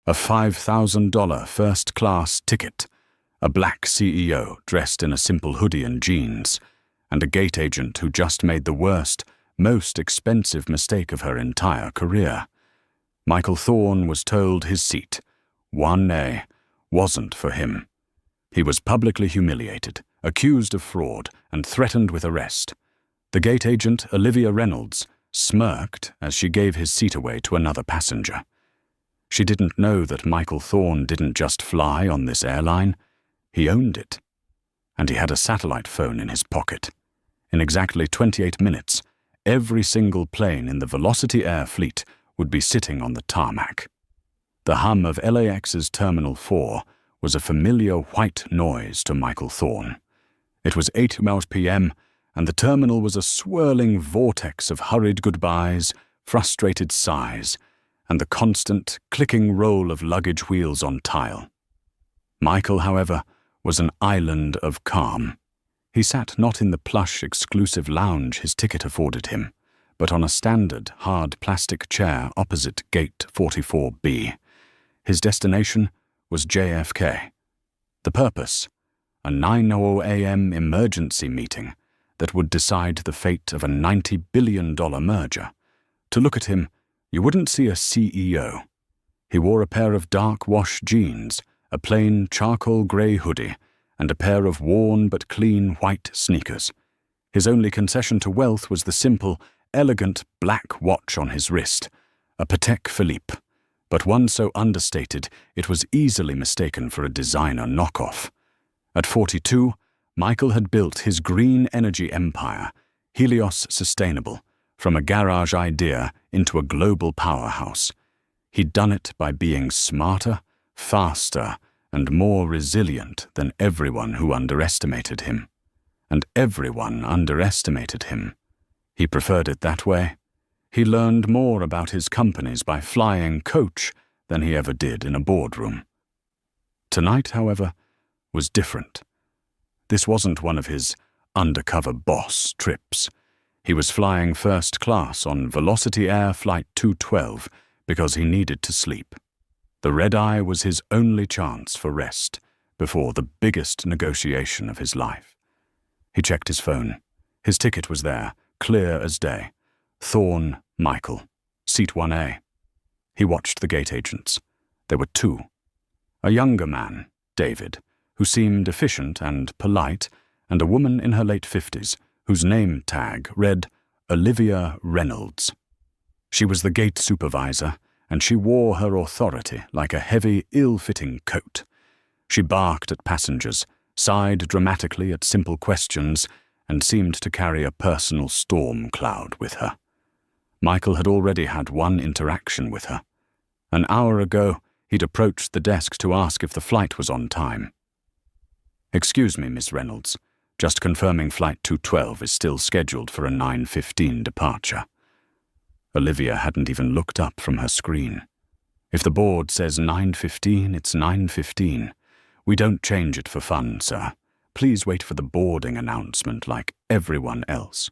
A $5,000 first-class ticket, a black CEO dressed in a simple hoodie and jeans, and a gate agent who just made the worst, most expensive mistake of her entire career. Michael Thorne was told his seat, 1A, wasn't for him. He was publicly humiliated, accused of fraud, and threatened with arrest. The gate agent, Olivia Reynolds, smirked as she gave his seat away to another passenger. She didn't know that Michael Thorne didn't just fly on this airline. He owned it. And he had a satellite phone in his pocket. In exactly 28 minutes, every single plane in the Velocity Air fleet would be sitting on the tarmac. The hum of LAX's Terminal 4 was a familiar white noise to Michael Thorne. It was 8 p.m., and the terminal was a swirling vortex of hurried goodbyes, frustrated sighs, and the constant clicking roll of luggage wheels on tile. Michael, however, was an island of calm. He sat not in the plush, exclusive lounge his ticket afforded him, but on a standard, hard plastic chair opposite Gate 44B. His destination was JFK. The purpose? A 9:00 a.m. emergency meeting that would decide the fate of a $90 billion merger. To look at him, you wouldn't see a CEO. He wore a pair of dark wash jeans, a plain charcoal grey hoodie, and a pair of worn but clean white sneakers. His only concession to wealth was the simple, elegant black watch on his wrist, a Patek Philippe, but one so understated it was easily mistaken for a designer knockoff. At 42, Michael had built his green energy empire, Helios Sustainable, from a garage idea into a global powerhouse. He'd done it by being smarter, faster, and more resilient than everyone who underestimated him. And everyone underestimated him. He preferred it that way. He learned more about his companies by flying coach than he ever did in a boardroom. Tonight, however, was different. This wasn't one of his undercover boss trips. He was flying first class on Velocity Air Flight 212 because he needed to sleep. The red-eye was his only chance for rest before the biggest negotiation of his life. He checked his phone. His ticket was there, clear as day. Thorne, Michael, seat 1A. He watched the gate agents. There were two. A younger man, David, who seemed efficient and polite, and a woman in her late 50s, whose name tag read Olivia Reynolds. She was the gate supervisor, and she wore her authority like a heavy, ill-fitting coat. She barked at passengers, sighed dramatically at simple questions, and seemed to carry a personal storm cloud with her. Michael had already had one interaction with her. An hour ago, he'd approached the desk to ask if the flight was on time. "Excuse me, Miss Reynolds. Just confirming Flight 212 is still scheduled for a 9:15 departure." Olivia hadn't even looked up from her screen. "If the board says 9:15, it's 9:15. We don't change it for fun, sir. Please wait for the boarding announcement like everyone else."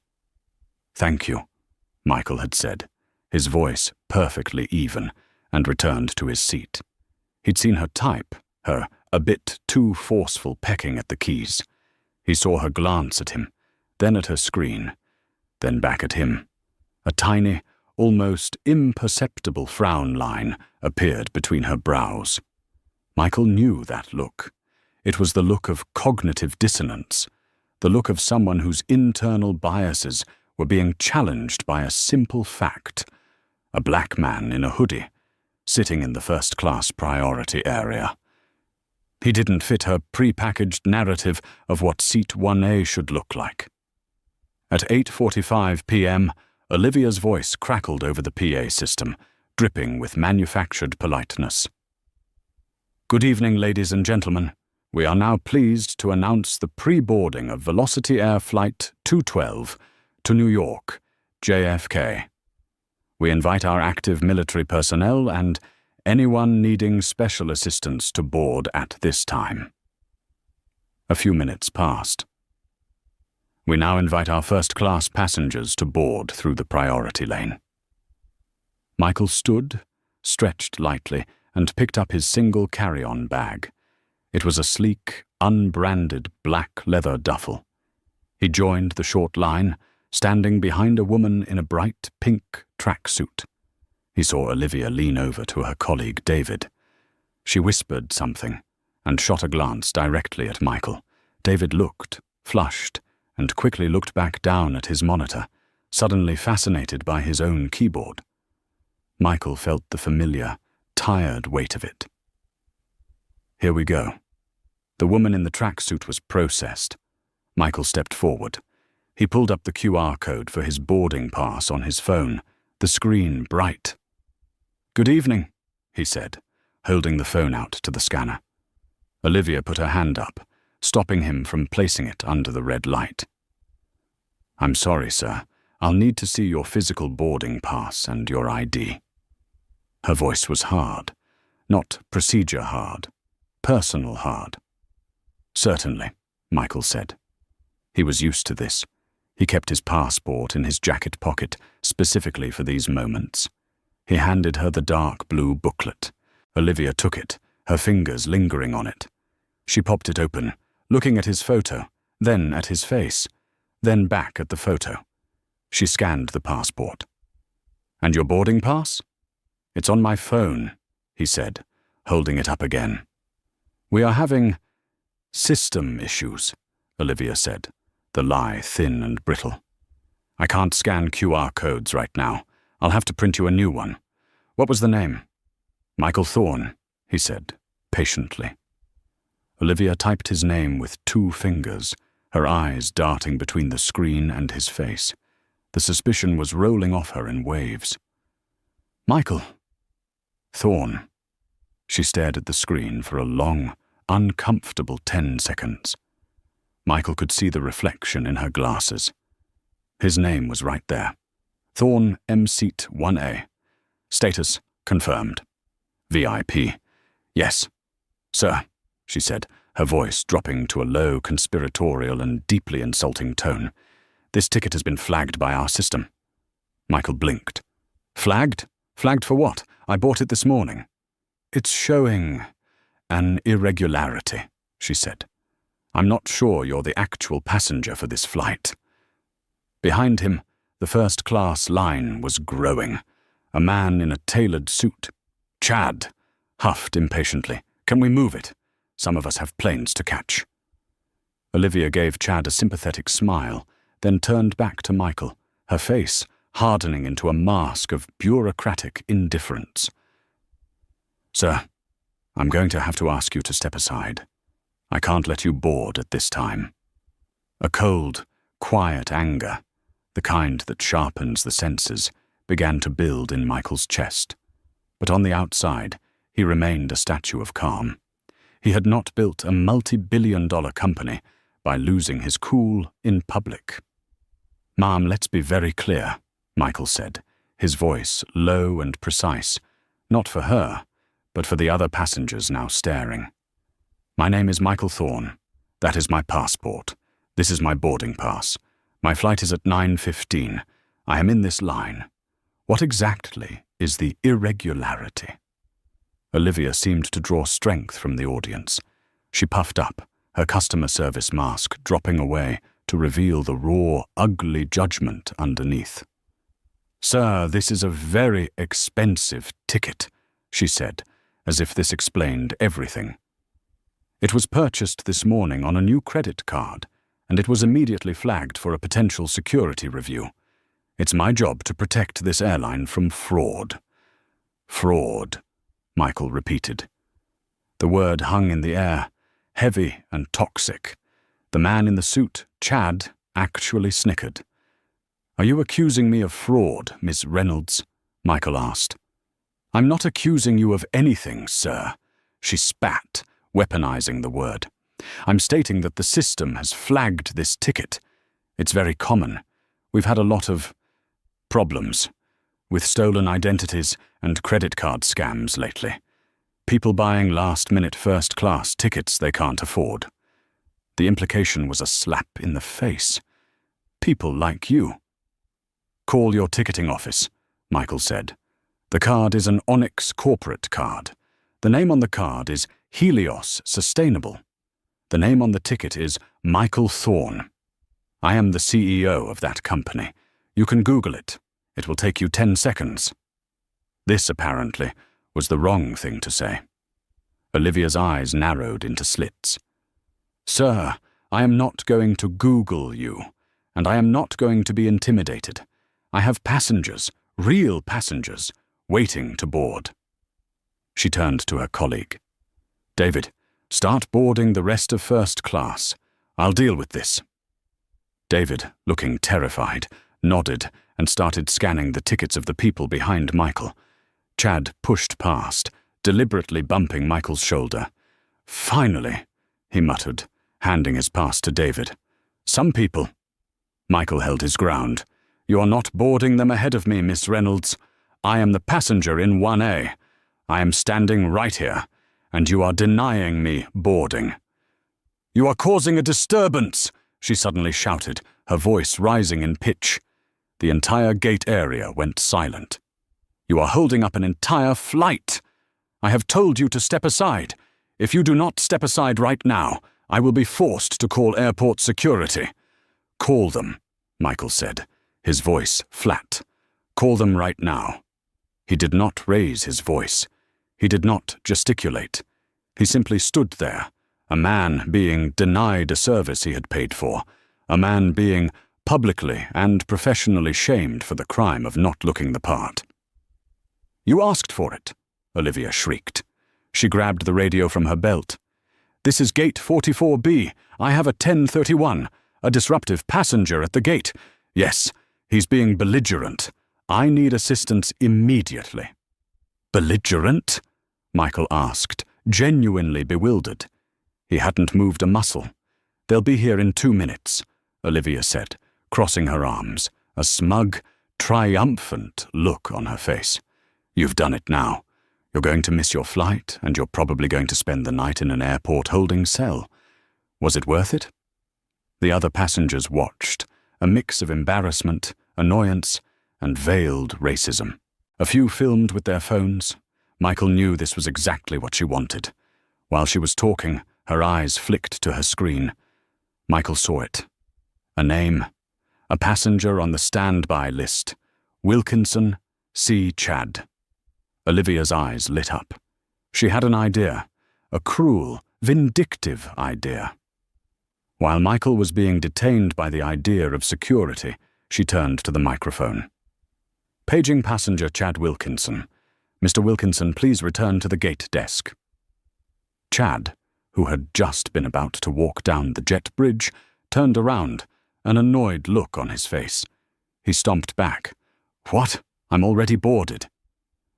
"Thank you," Michael had said, his voice perfectly even, and returned to his seat. He'd seen her type, her a bit too forceful pecking at the keys. He saw her glance at him, then at her screen, then back at him. A tiny, almost imperceptible frown line appeared between her brows. Michael knew that look. It was the look of cognitive dissonance, the look of someone whose internal biases were being challenged by a simple fact: a black man in a hoodie, sitting in the first-class priority area. He didn't fit her pre-packaged narrative of what Seat 1A should look like. At 8:45 p.m., Olivia's voice crackled over the PA system, dripping with manufactured politeness. "Good evening, ladies and gentlemen. We are now pleased to announce the pre-boarding of Velocity Air Flight 212 to New York, JFK. We invite our active military personnel and anyone needing special assistance to board at this time." A few minutes passed. "We now invite our first-class passengers to board through the priority lane." Michael stood, stretched lightly, and picked up his single carry-on bag. It was a sleek, unbranded black leather duffel. He joined the short line, standing behind a woman in a bright pink tracksuit. He saw Olivia lean over to her colleague David. She whispered something and shot a glance directly at Michael. David looked, flushed, and quickly looked back down at his monitor, suddenly fascinated by his own keyboard. Michael felt the familiar, tired weight of it. Here we go. The woman in the tracksuit was processed. Michael stepped forward. He pulled up the QR code for his boarding pass on his phone, the screen bright. "Good evening," he said, holding the phone out to the scanner. Olivia put her hand up, stopping him from placing it under the red light. "I'm sorry, sir. I'll need to see your physical boarding pass and your ID." Her voice was hard, not procedure hard, personal hard. "Certainly," Michael said. He was used to this. He kept his passport in his jacket pocket specifically for these moments. He handed her the dark blue booklet. Olivia took it, her fingers lingering on it. She popped it open, looking at his photo, then at his face, then back at the photo. She scanned the passport. "And your boarding pass?" "It's on my phone," he said, holding it up again. "We are having system issues," Olivia said, the lie thin and brittle. "I can't scan QR codes right now. I'll have to print you a new one. What was the name?" "Michael Thorne," he said, patiently. Olivia typed his name with 2 fingers, her eyes darting between the screen and his face. The suspicion was rolling off her in waves. "Michael Thorne." She stared at the screen for a long, uncomfortable 10 seconds. Michael could see the reflection in her glasses. His name was right there. Thorne M-Seat 1A. Status confirmed. VIP. "Yes, sir," she said, her voice dropping to a low, conspiratorial and deeply insulting tone. "This ticket has been flagged by our system." Michael blinked. "Flagged? Flagged for what? I bought it this morning." "It's showing an irregularity," she said. "I'm not sure you're the actual passenger for this flight." Behind him, the first-class line was growing. A man in a tailored suit. "Chad," huffed impatiently. "Can we move it? Some of us have planes to catch." Olivia gave Chad a sympathetic smile, then turned back to Michael, her face hardening into a mask of bureaucratic indifference. "Sir, I'm going to have to ask you to step aside. I can't let you board at this time." A cold, quiet anger, the kind that sharpens the senses, began to build in Michael's chest. But on the outside, he remained a statue of calm. He had not built a multi-billion-dollar company by losing his cool in public. "Ma'am, let's be very clear," Michael said, his voice low and precise, not for her, but for the other passengers now staring. "My name is Michael Thorne. That is my passport. This is my boarding pass. My flight is at 9:15. I am in this line. What exactly is the irregularity?" Olivia seemed to draw strength from the audience. She puffed up, her customer service mask dropping away to reveal the raw, ugly judgment underneath. "Sir, this is a very expensive ticket," she said, as if this explained everything. "It was purchased this morning on a new credit card, and it was immediately flagged for a potential security review. It's my job to protect this airline from fraud." "Fraud," Michael repeated. The word hung in the air, heavy and toxic. The man in the suit, Chad, actually snickered. "Are you accusing me of fraud, Miss Reynolds?" Michael asked. "I'm not accusing you of anything, sir," she spat, weaponizing the word. "I'm stating that the system has flagged this ticket. It's very common. We've had a lot of problems with stolen identities and credit card scams lately. People buying last-minute first-class tickets they can't afford." The implication was a slap in the face. "People like you." "Call your ticketing office," Michael said. "The card is an Onyx corporate card. The name on the card is Helios Sustainable. The name on the ticket is Michael Thorne. I am the CEO of that company. You can Google it. It will take you 10 seconds. This, apparently, was the wrong thing to say. Olivia's eyes narrowed into slits. Sir, I am not going to Google you, and I am not going to be intimidated. I have passengers, real passengers, waiting to board. She turned to her colleague. David, start boarding the rest of first class. I'll deal with this. David, looking terrified, nodded and started scanning the tickets of the people behind Michael. Chad pushed past, deliberately bumping Michael's shoulder. Finally, he muttered, handing his pass to David. Some people. Michael held his ground. You are not boarding them ahead of me, Miss Reynolds. I am the passenger in 1A. I am standing right here, and you are denying me boarding. You are causing a disturbance, she suddenly shouted, her voice rising in pitch. The entire gate area went silent. You are holding up an entire flight. I have told you to step aside. If you do not step aside right now, I will be forced to call airport security. Call them, Michael said, his voice flat. Call them right now. He did not raise his voice. He did not gesticulate. He simply stood there, a man being denied a service he had paid for, a man being publicly and professionally shamed for the crime of not looking the part. You asked for it, Olivia shrieked. She grabbed the radio from her belt. This is gate 44B. I have a 1031, a disruptive passenger at the gate. Yes, he's being belligerent. I need assistance immediately. Belligerent? Michael asked, genuinely bewildered. He hadn't moved a muscle. They'll be here in 2 minutes, Olivia said, crossing her arms, a smug, triumphant look on her face. You've done it now. You're going to miss your flight, and you're probably going to spend the night in an airport holding cell. Was it worth it? The other passengers watched, a mix of embarrassment, annoyance, and veiled racism. A few filmed with their phones. Michael knew this was exactly what she wanted. While she was talking, her eyes flicked to her screen. Michael saw it. A name. A passenger on the standby list. Wilkinson C. Chad. Olivia's eyes lit up. She had an idea. A cruel, vindictive idea. While Michael was being detained by the idea of security, she turned to the microphone. Paging passenger Chad Wilkinson. Mr. Wilkinson, please return to the gate desk. Chad, who had just been about to walk down the jet bridge, turned around, an annoyed look on his face. He stomped back. What? I'm already boarded.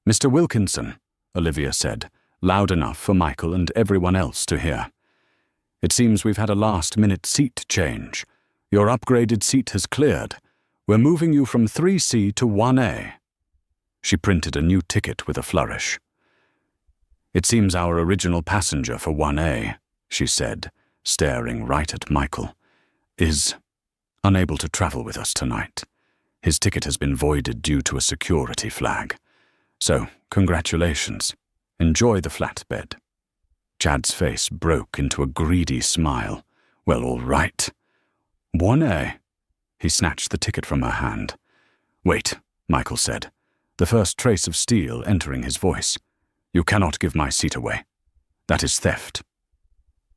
Mr. Wilkinson, Olivia said, loud enough for Michael and everyone else to hear. It seems we've had a last-minute seat change. Your upgraded seat has cleared. We're moving you from 3C to 1A. She printed a new ticket with a flourish. It seems our original passenger for 1A, she said, staring right at Michael, is unable to travel with us tonight. His ticket has been voided due to a security flag. So, congratulations. Enjoy the flatbed. Chad's face broke into a greedy smile. Well, all right. 1A. He snatched the ticket from her hand. Wait, Michael said, the first trace of steel entering his voice. You cannot give my seat away. That is theft.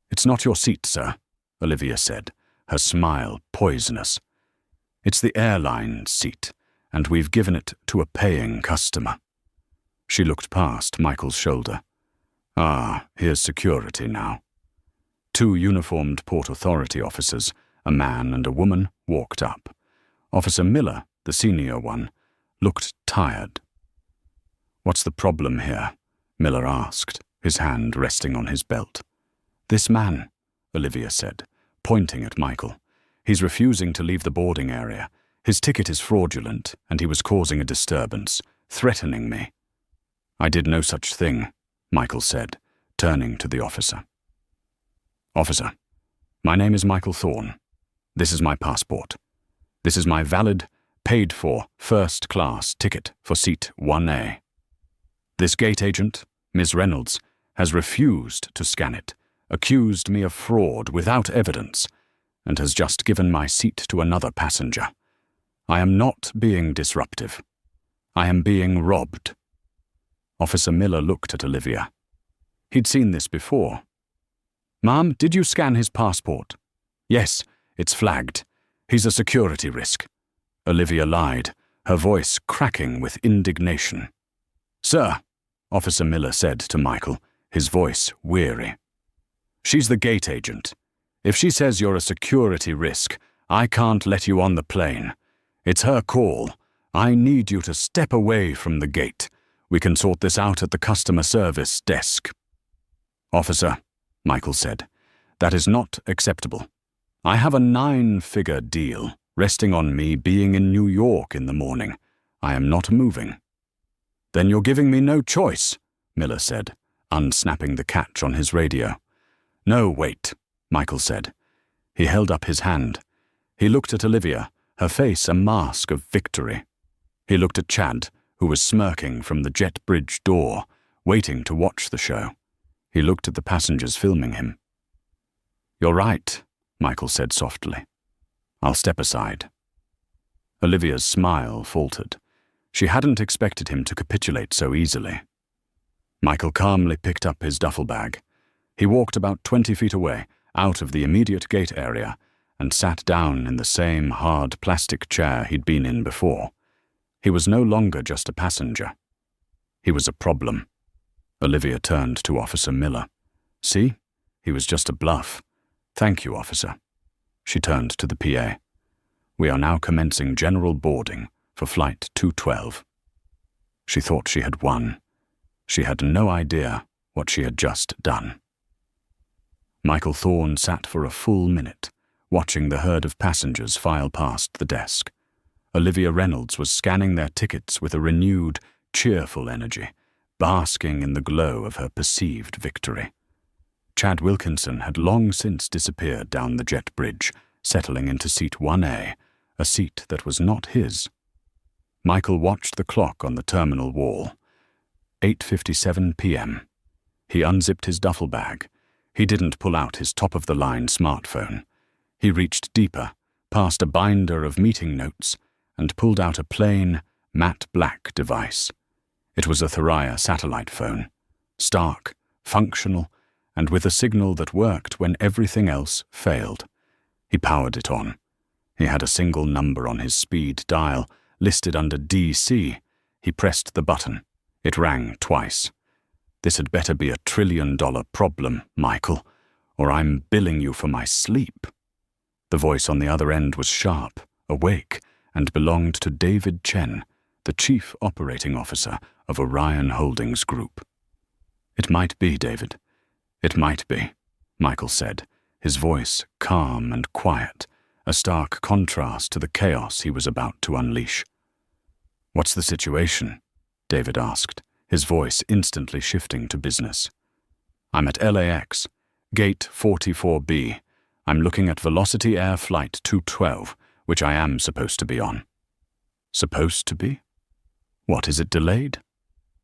It's not your seat, sir, Olivia said, her smile poisonous. It's the airline seat, and we've given it to a paying customer. She looked past Michael's shoulder. Ah, here's security now. 2 uniformed Port Authority officers, a man and a woman, walked up. Officer Miller, the senior one, looked tired. What's the problem here? Miller asked, his hand resting on his belt. This man, Olivia said, pointing at Michael. He's refusing to leave the boarding area. His ticket is fraudulent, and he was causing a disturbance, threatening me. I did no such thing, Michael said, turning to the officer. Officer, my name is Michael Thorne. This is my passport. This is my valid, paid-for, first-class ticket for seat 1A. This gate agent, Ms. Reynolds, has refused to scan it, accused me of fraud without evidence, and has just given my seat to another passenger. I am not being disruptive. I am being robbed." Officer Miller looked at Olivia. He'd seen this before. "Ma'am, did you scan his passport?" "Yes, it's flagged. He's a security risk." Olivia lied, her voice cracking with indignation. "Sir," Officer Miller said to Michael, his voice weary. "She's the gate agent. If she says you're a security risk, I can't let you on the plane. It's her call. I need you to step away from the gate. We can sort this out at the customer service desk." "Officer," Michael said, "that is not acceptable. I have a 9-figure deal resting on me being in New York in the morning. I am not moving." "Then you're giving me no choice," Miller said, unsnapping the catch on his radio. "No, wait," Michael said. He held up his hand. He looked at Olivia, her face a mask of victory. He looked at Chad, who was smirking from the jet bridge door, waiting to watch the show. He looked at the passengers filming him. "You're right," Michael said softly. "I'll step aside." Olivia's smile faltered. She hadn't expected him to capitulate so easily. Michael calmly picked up his duffel bag. He walked about 20 feet away, out of the immediate gate area, and sat down in the same hard plastic chair he'd been in before. He was no longer just a passenger. He was a problem. Olivia turned to Officer Miller. "See? He was just a bluff. Thank you, officer." She turned to the PA. "We are now commencing general boarding for Flight 212. She thought she had won. She had no idea what she had just done. Michael Thorne sat for a full minute, watching the herd of passengers file past the desk. Olivia Reynolds was scanning their tickets with a renewed, cheerful energy, basking in the glow of her perceived victory. Chad Wilkinson had long since disappeared down the jet bridge, settling into seat 1A, a seat that was not his. Michael watched the clock on the terminal wall. 8:57 p.m. He unzipped his duffel bag. He didn't pull out his top-of-the-line smartphone. He reached deeper, past a binder of meeting notes, and pulled out a plain, matte black device. It was a Thuraya satellite phone, stark, functional, and with a signal that worked when everything else failed. He powered it on. He had a single number on his speed dial, listed under DC. He pressed the button. It rang twice. "This had better be a $1 trillion problem, Michael, or I'm billing you for my sleep." The voice on the other end was sharp, awake, and belonged to David Chen, the Chief Operating Officer of Orion Holdings Group. "It might be, David. It might be," Michael said, his voice calm and quiet, a stark contrast to the chaos he was about to unleash. "What's the situation?" David asked, his voice instantly shifting to business. "I'm at LAX, gate 44B. I'm looking at Velocity Air Flight 212, which I am supposed to be on." "Supposed to be? What, is it delayed?"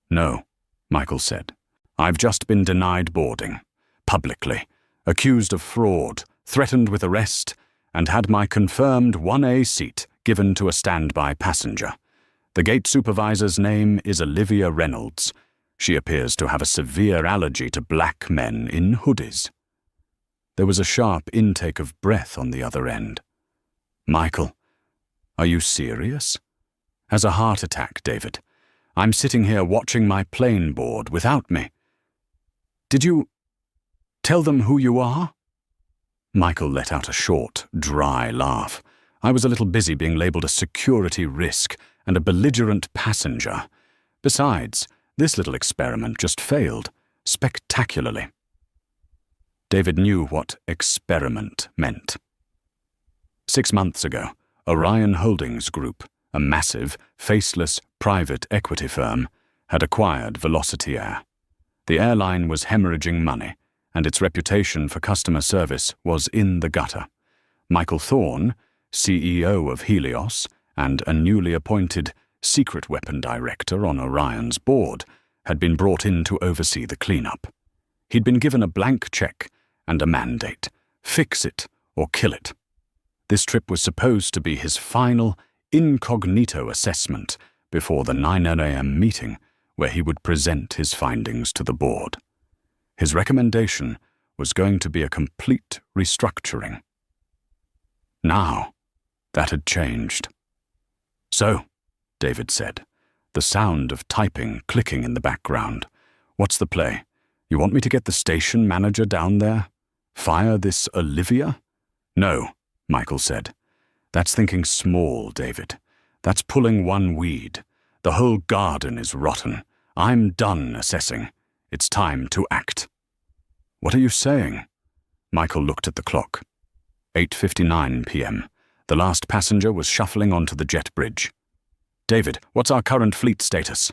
"No," Michael said. "I've just been denied boarding, publicly, accused of fraud, threatened with arrest, and had my confirmed 1A seat given to a standby passenger. The gate supervisor's name is Olivia Reynolds. She appears to have a severe allergy to black men in hoodies." There was a sharp intake of breath on the other end. "Michael, are you serious?" "Has a heart attack, David. I'm sitting here watching my plane board without me." "Did you tell them who you are?" Michael let out a short, dry laugh. "I was a little busy being labeled a security risk and a belligerent passenger. Besides, this little experiment just failed, spectacularly." David knew what experiment meant. 6 months ago, Orion Holdings Group, a massive, faceless private equity firm, had acquired Velocity Air. The airline was hemorrhaging money, and its reputation for customer service was in the gutter. Michael Thorne, CEO of Helios, and a newly appointed secret weapon director on Orion's board, had been brought in to oversee the cleanup. He'd been given a blank check and a mandate. Fix it or kill it. This trip was supposed to be his final incognito assessment before the 9 a.m. meeting where he would present his findings to the board. His recommendation was going to be a complete restructuring. Now, that had changed. "So," David said, the sound of typing clicking in the background. "What's the play? You want me to get the station manager down there? Fire this Olivia?" "No," Michael said. "That's thinking small, David. That's pulling one weed. The whole garden is rotten. I'm done assessing. It's time to act." "What are you saying?" Michael looked at the clock. 8:59 p.m. The last passenger was shuffling onto the jet bridge. "David, what's our current fleet status?"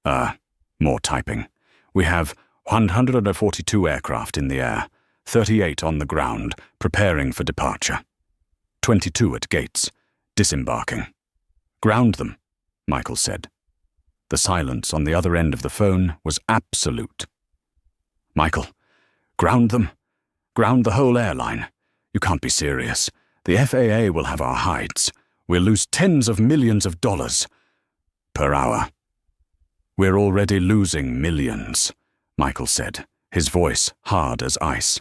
More typing. "We have 142 aircraft in the air, 38 on the ground, preparing for departure. 22 at gates, disembarking." "Ground them," Michael said. The silence on the other end of the phone was absolute. "Michael, ground them? Ground the whole airline? You can't be serious. The FAA will have our hides. We'll lose tens of millions of dollars per hour." "We're already losing millions," Michael said, his voice hard as ice.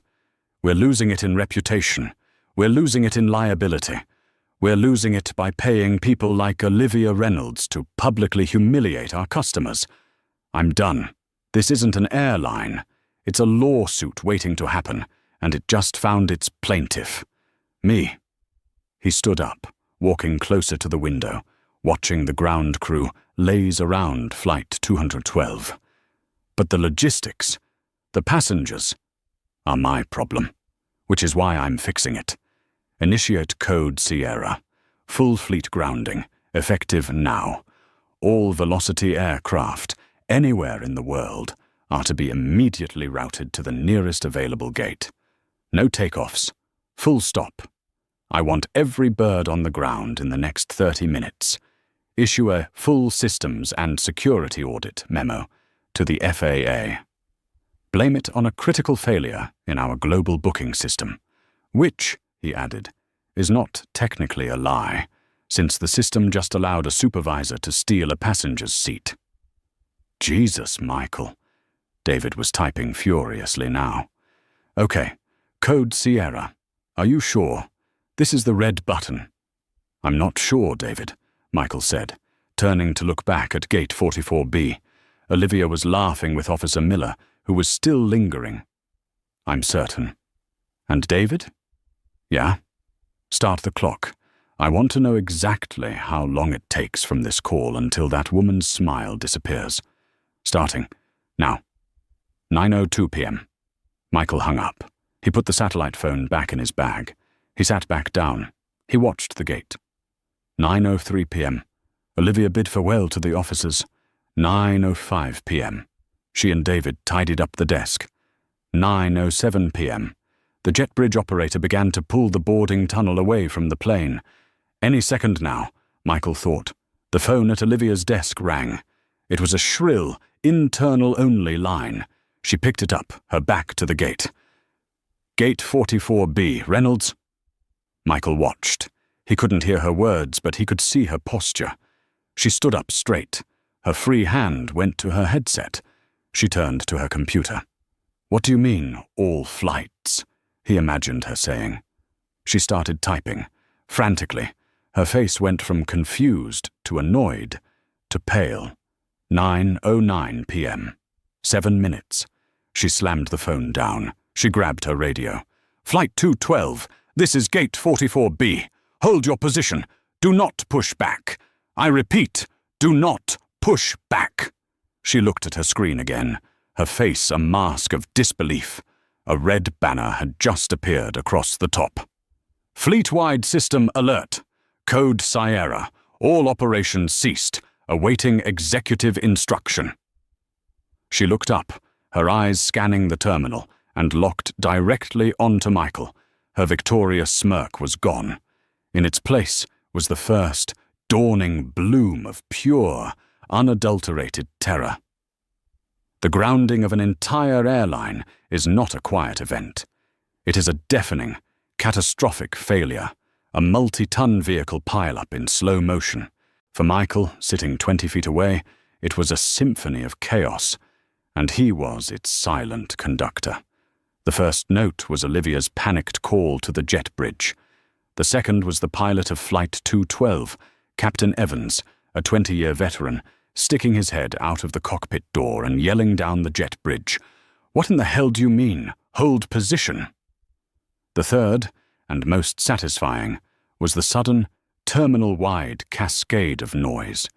"We're losing it in reputation. We're losing it in liability. We're losing it by paying people like Olivia Reynolds to publicly humiliate our customers. I'm done. This isn't an airline. It's a lawsuit waiting to happen, and it just found its plaintiff. Me." He stood up, walking closer to the window, watching the ground crew laze around Flight 212. "But the logistics, the passengers, are my problem, which is why I'm fixing it. Initiate Code Sierra. Full fleet grounding, effective now. All Velocity aircraft, anywhere in the world, are to be immediately routed to the nearest available gate. No takeoffs. Full stop. I want every bird on the ground in the next 30 minutes. Issue a full systems and security audit memo to the FAA. Blame it on a critical failure in our global booking system, which," he added, "is not technically a lie, since the system just allowed a supervisor to steal a passenger's seat." "Jesus, Michael." David was typing furiously now. "Okay, Code Sierra. Are you sure? This is the red button." "I'm not sure, David," Michael said, turning to look back at Gate 44B. Olivia was laughing with Officer Miller, who was still lingering. "I'm certain." "And David?" "Yeah?" "Start the clock. I want to know exactly how long it takes from this call until that woman's smile disappears. Starting. Now." 9:02 p.m. Michael hung up. He put the satellite phone back in his bag. He sat back down. He watched the gate. 9:03 p.m. Olivia bid farewell to the officers. 9:05 p.m. She and David tidied up the desk. 9:07 p.m. The jet bridge operator began to pull the boarding tunnel away from the plane. Any second now, Michael thought. The phone at Olivia's desk rang. It was a shrill, internal-only line. She picked it up, her back to the gate. "Gate 44B, Reynolds." Michael watched. He couldn't hear her words, but he could see her posture. She stood up straight. Her free hand went to her headset. She turned to her computer. "What do you mean, all flights?" he imagined her saying. She started typing. Frantically, her face went from confused to annoyed to pale. 9:09 p.m. 7 minutes. She slammed the phone down. She grabbed her radio. "Flight 212, this is Gate 44B. Hold your position. Do not push back. I repeat, do not push back." She looked at her screen again, her face a mask of disbelief. A red banner had just appeared across the top. "Fleet-wide system alert. Code Sierra. All operations ceased, awaiting executive instruction." She looked up, her eyes scanning the terminal, and locked directly onto Michael. Her victorious smirk was gone. In its place was the first dawning bloom of pure, unadulterated terror. The grounding of an entire airline is not a quiet event. It is a deafening, catastrophic failure, a multi-ton vehicle pile-up in slow motion. For Michael, sitting 20 feet away, it was a symphony of chaos, and he was its silent conductor. The first note was Olivia's panicked call to the jet bridge. The second was the pilot of Flight 212, Captain Evans, a 20-year veteran, sticking his head out of the cockpit door and yelling down the jet bridge, "What in the hell do you mean? Hold position!" The third, and most satisfying, was the sudden, terminal-wide cascade of noise.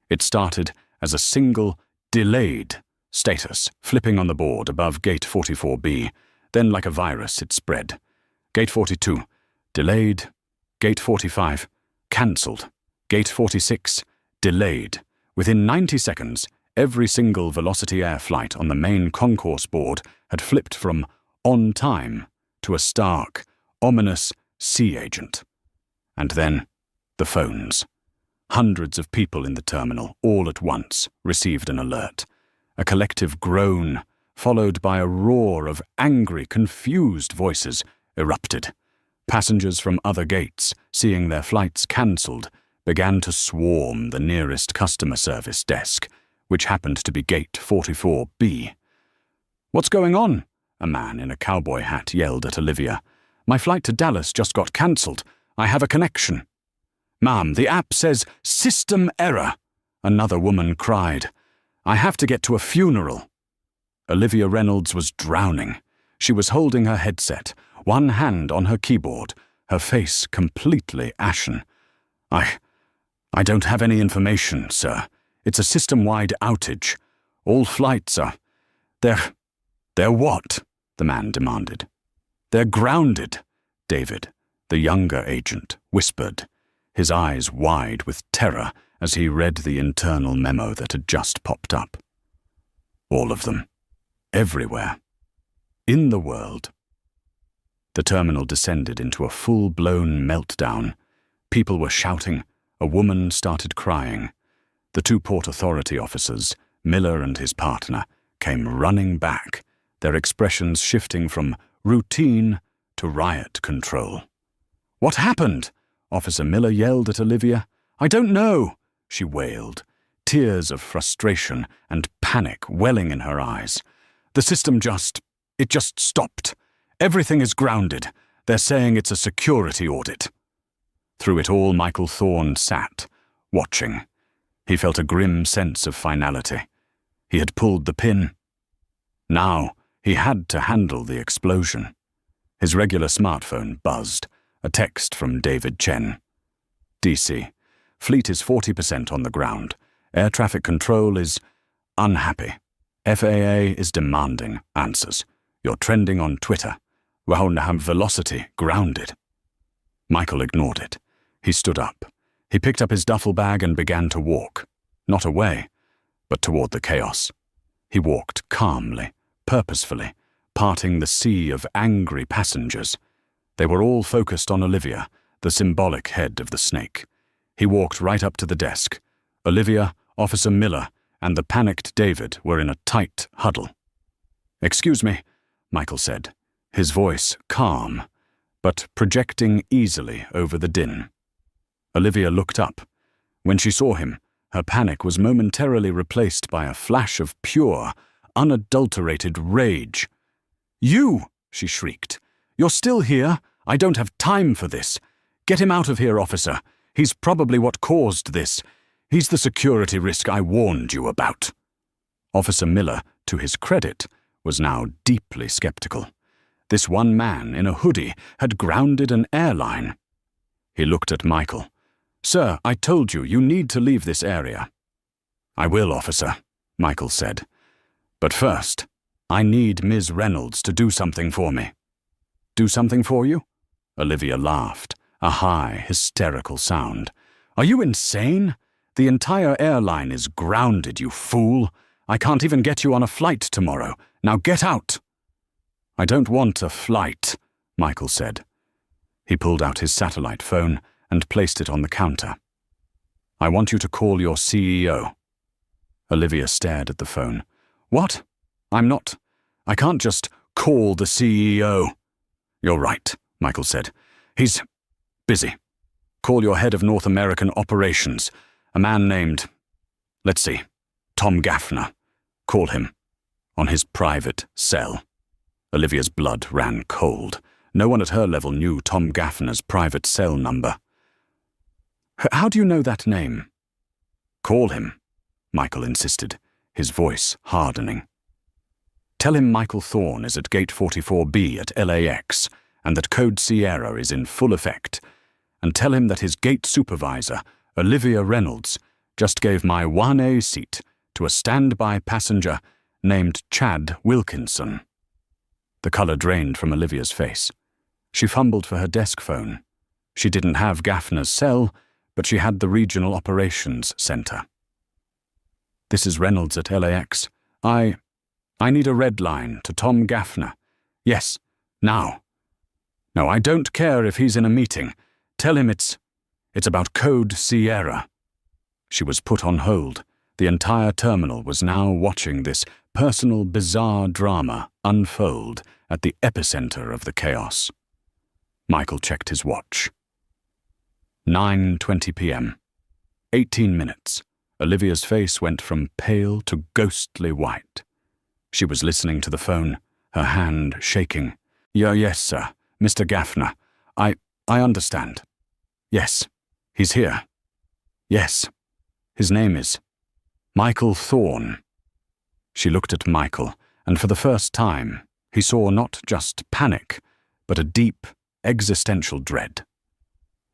It started as a single, delayed status flipping on the board above Gate 44B. Then, like a virus, it spread. Gate 42, delayed. Gate 45, cancelled. Gate 46, delayed. Within 90 seconds, every single Velocity Air flight on the main concourse board had flipped from on time to a stark, ominous sea agent. And then, the phones. Hundreds of people in the terminal, all at once, received an alert. A collective groan, followed by a roar of angry, confused voices, erupted. Passengers from other gates, seeing their flights cancelled, began to swarm the nearest customer service desk, which happened to be Gate 44B. "What's going on?" a man in a cowboy hat yelled at Olivia. "My flight to Dallas just got cancelled. I have a connection." "Ma'am, the app says system error," another woman cried. "I have to get to a funeral." Olivia Reynolds was drowning. She was holding her headset, one hand on her keyboard, her face completely ashen. I don't have any information, sir. It's a system-wide outage. All flights are... They're what?" the man demanded. "They're grounded," David, the younger agent, whispered, his eyes wide with terror as he read the internal memo that had just popped up. All of them. Everywhere. In the world. The terminal descended into a full-blown meltdown. People were shouting. A woman started crying. The two Port Authority officers, Miller and his partner, came running back, their expressions shifting from routine to riot control. "What happened?" Officer Miller yelled at Olivia. "I don't know," she wailed, tears of frustration and panic welling in her eyes. "The system just stopped. Everything is grounded. They're saying it's a security audit." Through it all, Michael Thorne sat, watching. He felt a grim sense of finality. He had pulled the pin. Now, he had to handle the explosion. His regular smartphone buzzed, a text from David Chen. "DC, fleet is 40% on the ground. Air traffic control is unhappy. FAA is demanding answers. You're trending on Twitter. Wahonaham Velocity grounded." Michael ignored it. He stood up. He picked up his duffel bag and began to walk. Not away, but toward the chaos. He walked calmly, purposefully, parting the sea of angry passengers. They were all focused on Olivia, the symbolic head of the snake. He walked right up to the desk. Olivia, Officer Miller, and the panicked David were in a tight huddle. "Excuse me," Michael said, his voice calm, but projecting easily over the din. Olivia looked up. When she saw him, her panic was momentarily replaced by a flash of pure, unadulterated rage. "You!" she shrieked. "You're still here? I don't have time for this. Get him out of here, officer. He's probably what caused this. He's the security risk I warned you about." Officer Miller, to his credit, was now deeply skeptical. This one man in a hoodie had grounded an airline. He looked at Michael. "Sir, I told you, you need to leave this area." "I will, officer," Michael said. "But first, I need Ms. Reynolds to do something for me." "Do something for you?" Olivia laughed, a high, hysterical sound. "Are you insane? The entire airline is grounded, you fool. I can't even get you on a flight tomorrow. Now get out." "I don't want a flight," Michael said. He pulled out his satellite phone and placed it on the counter. "I want you to call your CEO." Olivia stared at the phone. What? I can't just call the CEO. You're right, Michael said. He's busy. Call your head of North American operations, a man named, let's see, Tom Gaffner. Call him. On his private cell. Olivia's blood ran cold. No one at her level knew Tom Gaffner's private cell number. How do you know that name? Call him, Michael insisted, his voice hardening. Tell him Michael Thorne is at Gate 44B at LAX and that Code Sierra is in full effect. And tell him that his gate supervisor, Olivia Reynolds, just gave my 1A seat to a standby passenger named Chad Wilkinson. The color drained from Olivia's face. She fumbled for her desk phone. She didn't have Gaffner's cell, but she had the Regional Operations Center. This is Reynolds at LAX. I need a red line to Tom Gaffner. Yes, now. No, I don't care if he's in a meeting. Tell him it's about Code Sierra. She was put on hold. The entire terminal was now watching this personal bizarre drama unfold at the epicenter of the chaos. Michael checked his watch. 9:20 p.m. 18 minutes. Olivia's face went from pale to ghostly white. She was listening to the phone, her hand shaking. Yes, sir. Mr. Gaffner. I understand. Yes. He's here. Yes. His name is Michael Thorne. She looked at Michael, and for the first time, he saw not just panic, but a deep, existential dread.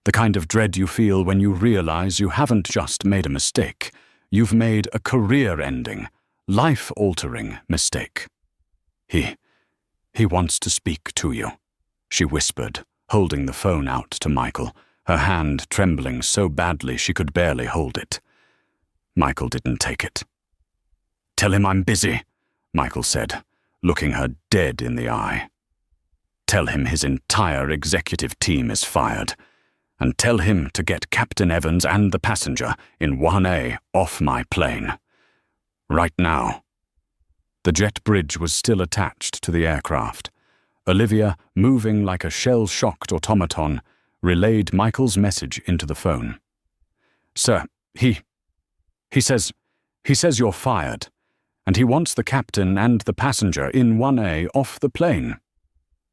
The kind of dread you feel when you realize you haven't just made a mistake, you've made a career-ending, life-altering mistake. He wants to speak to you, she whispered, holding the phone out to Michael, her hand trembling so badly she could barely hold it. Michael didn't take it. Tell him I'm busy, Michael said, looking her dead in the eye. Tell him his entire executive team is fired, and tell him to get Captain Evans and the passenger in 1A off my plane. Right now. The jet bridge was still attached to the aircraft. Olivia, moving like a shell-shocked automaton, relayed Michael's message into the phone. Sir, he says you're fired, and he wants the captain and the passenger in 1A off the plane.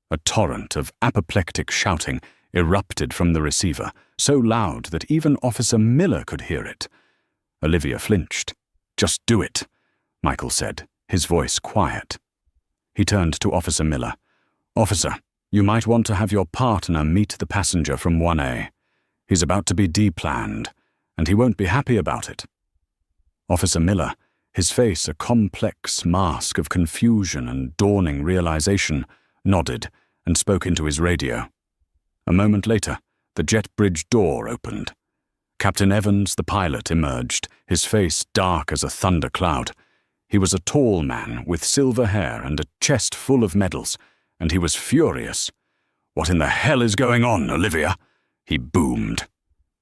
A torrent of apoplectic shouting erupted from the receiver, so loud that even Officer Miller could hear it. Olivia flinched. Just do it, Michael said, his voice quiet. He turned to Officer Miller. Officer, you might want to have your partner meet the passenger from 1A. He's about to be deplanned, and he won't be happy about it. Officer Miller, his face a complex mask of confusion and dawning realization, nodded and spoke into his radio. A moment later, the jet bridge door opened. Captain Evans, the pilot, emerged, his face dark as a thundercloud. He was a tall man with silver hair and a chest full of medals, and he was furious. What in the hell is going on, Olivia? He boomed.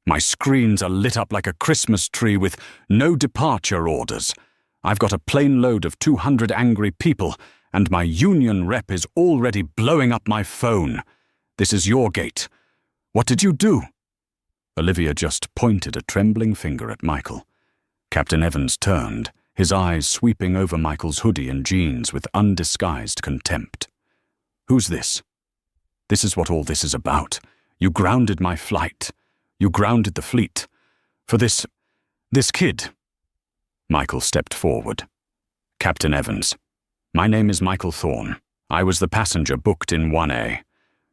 My screens are lit up like a Christmas tree with no departure orders. I've got a plane load of 200 angry people, and my union rep is already blowing up my phone. This is your gate. What did you do? Olivia just pointed a trembling finger at Michael. Captain Evans turned, his eyes sweeping over Michael's hoodie and jeans with undisguised contempt. Who's this? This is what all this is about. You grounded my flight. You grounded the fleet. For this kid. Michael stepped forward. Captain Evans. My name is Michael Thorne. I was the passenger booked in 1A.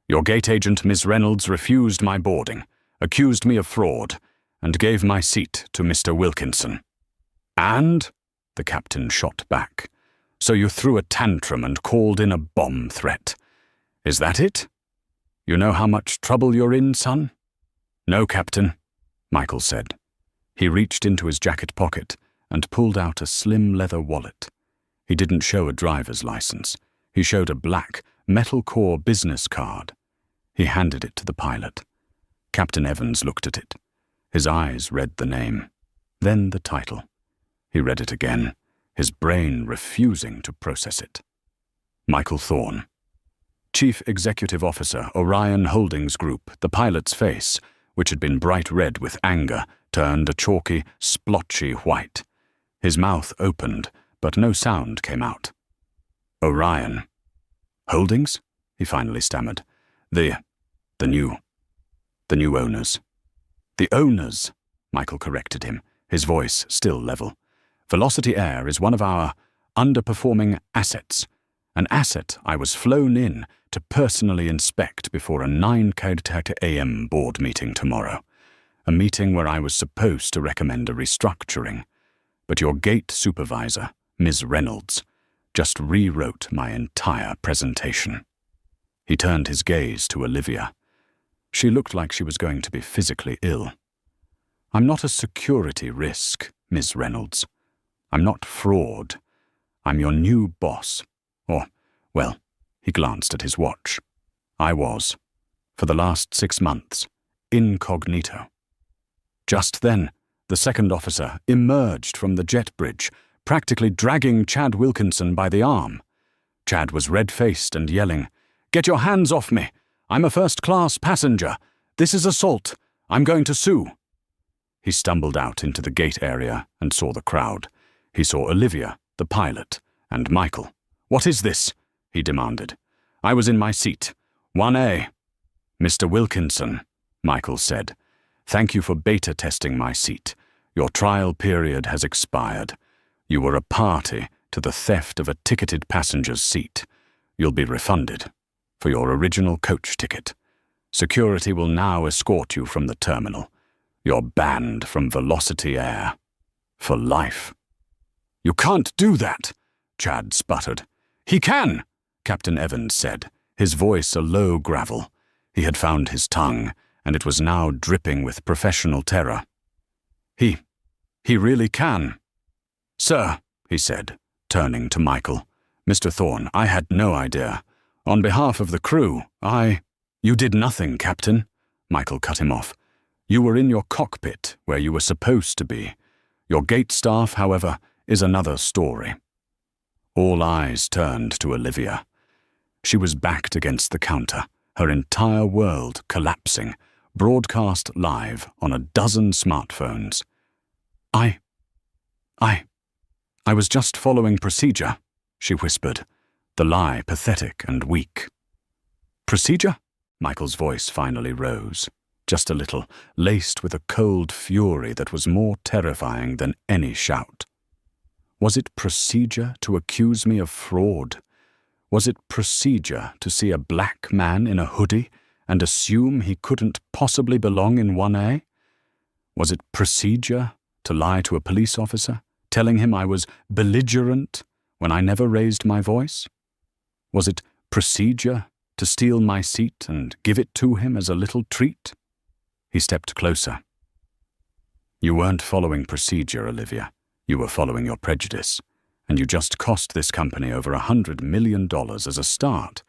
Your gate agent, Miss Reynolds, refused my boarding, accused me of fraud, and gave my seat to Mr. Wilkinson. And? The captain shot back. So you threw a tantrum and called in a bomb threat. Is that it? You know how much trouble you're in, son? No, Captain, Michael said. He reached into his jacket pocket and pulled out a slim leather wallet. He didn't show a driver's license. He showed a black, metal-core business card. He handed it to the pilot. Captain Evans looked at it. His eyes read the name, then the title. He read it again, his brain refusing to process it. Michael Thorne. Chief Executive Officer, Orion Holdings Group, the pilot's face, which had been bright red with anger, turned a chalky, splotchy white. His mouth opened, but no sound came out. Orion. Holdings? He finally stammered. The new owners. The owners, Michael corrected him, his voice still level. Velocity Air is one of our underperforming assets, an asset I was flown in to personally inspect before a 9:00 a.m. board meeting tomorrow, a meeting where I was supposed to recommend a restructuring. But your gate supervisor, Ms. Reynolds, just rewrote my entire presentation. He turned his gaze to Olivia. She looked like she was going to be physically ill. I'm not a security risk, Ms. Reynolds. I'm not fraud. I'm your new boss. Or, well, he glanced at his watch. I was, for the last 6 months, incognito. Just then, the second officer emerged from the jet bridge, practically dragging Chad Wilkinson by the arm. Chad was red-faced and yelling, "Get your hands off me! I'm a first-class passenger! This is assault! I'm going to sue!" He stumbled out into the gate area and saw the crowd. He saw Olivia, the pilot, and Michael. "What is this?" he demanded. "I was in my seat. 1A. "Mr. Wilkinson," Michael said, "thank you for beta testing my seat. Your trial period has expired. You were a party to the theft of a ticketed passenger's seat. You'll be refunded for your original coach ticket. Security will now escort you from the terminal. You're banned from Velocity Air. For life." "You can't do that," Chad sputtered. "He can," Captain Evans said, his voice a low gravel. He had found his tongue, and it was now dripping with professional terror. He really can." "Sir," he said, turning to Michael. "Mr. Thorne, I had no idea. On behalf of the crew, You did nothing, Captain," Michael cut him off. "You were in your cockpit, where you were supposed to be. Your gate staff, however, is another story." All eyes turned to Olivia. She was backed against the counter, her entire world collapsing, broadcast live on a dozen smartphones. I was just following procedure," she whispered, the lie pathetic and weak. "Procedure?" Michael's voice finally rose, just a little, laced with a cold fury that was more terrifying than any shout. Was it procedure to accuse me of fraud? Was it procedure to see a black man in a hoodie and assume he couldn't possibly belong in 1A? Was it procedure to lie to a police officer, telling him I was belligerent when I never raised my voice? Was it procedure to steal my seat and give it to him as a little treat? He stepped closer. "You weren't following procedure, Olivia. You were following your prejudice, and you just cost this company over $100 million as a start.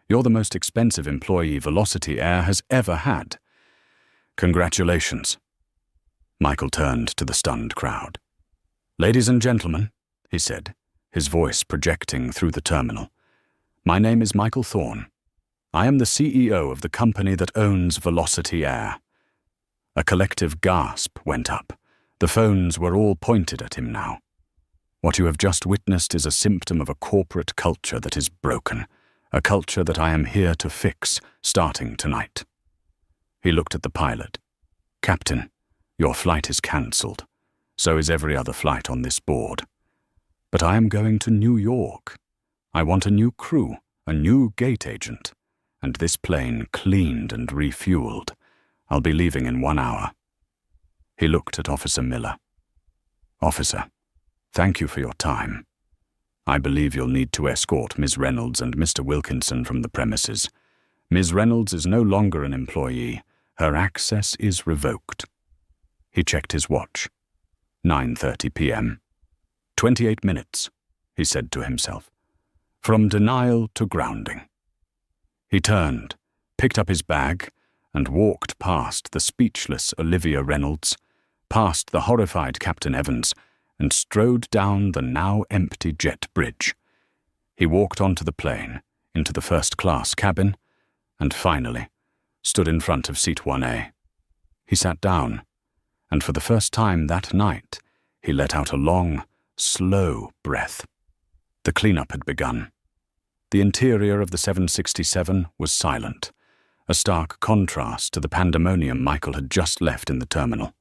You're the most expensive employee Velocity Air has ever had. Congratulations." Michael turned to the stunned crowd. "Ladies and gentlemen," he said, his voice projecting through the terminal, "my name is Michael Thorne. I am the CEO of the company that owns Velocity Air." A collective gasp went up. The phones were all pointed at him now. "What you have just witnessed is a symptom of a corporate culture that is broken, a culture that I am here to fix, starting tonight." He looked at the pilot. "Captain, your flight is cancelled. So is every other flight on this board. But I am going to New York. I want a new crew, a new gate agent, and this plane cleaned and refueled. I'll be leaving in 1 hour." He looked at Officer Miller. "Officer, thank you for your time. I believe you'll need to escort Ms. Reynolds and Mr. Wilkinson from the premises. Ms. Reynolds is no longer an employee. Her access is revoked." He checked his watch. 9:30 p.m. 28 minutes, he said to himself. From denial to grounding. He turned, picked up his bag, and walked past the speechless Olivia Reynolds, past the horrified Captain Evans, and strode down the now empty jet bridge. He walked onto the plane, into the first-class cabin, and finally stood in front of seat 1A. He sat down, and for the first time that night, he let out a long, slow breath. The cleanup had begun. The interior of the 767 was silent, a stark contrast to the pandemonium Michael had just left in the terminal.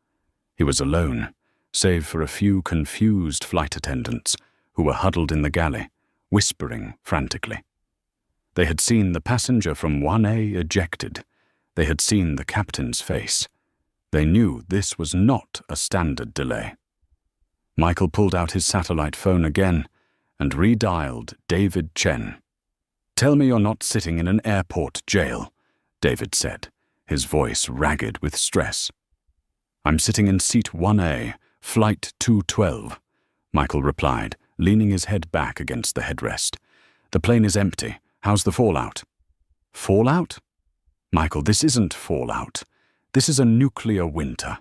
He was alone, save for a few confused flight attendants who were huddled in the galley, whispering frantically. They had seen the passenger from 1A ejected. They had seen the captain's face. They knew this was not a standard delay. Michael pulled out his satellite phone again and redialed David Chen. "Tell me you're not sitting in an airport jail," David said, his voice ragged with stress. "I'm sitting in seat 1A, flight 212, Michael replied, leaning his head back against the headrest. "The plane is empty. How's the fallout?" "Fallout?" "Michael, this isn't fallout. This is a nuclear winter.